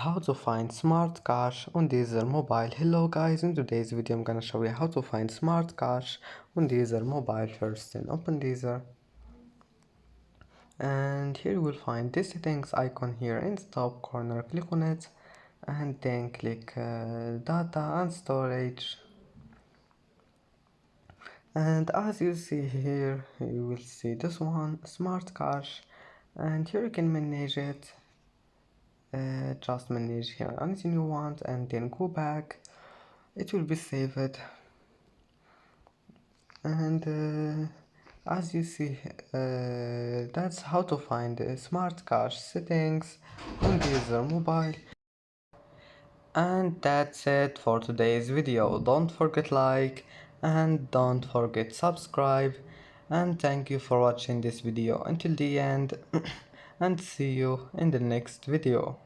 How to find smart cache on Deezer mobile. Hello guys, in today's video I'm gonna show you how to find smart cache on Deezer mobile. First then open Deezer, and here you will find this settings icon here in the top corner. Click on it and then click data and storage, and as you see here you will see this one, smart cache, and here you can manage it. Just manage here anything you want and then go back, it will be saved. And as you see, that's how to find the smart cache settings on Deezer mobile. And that's it for today's video. Don't forget like and don't forget subscribe, and thank you for watching this video until the end and see you in the next video.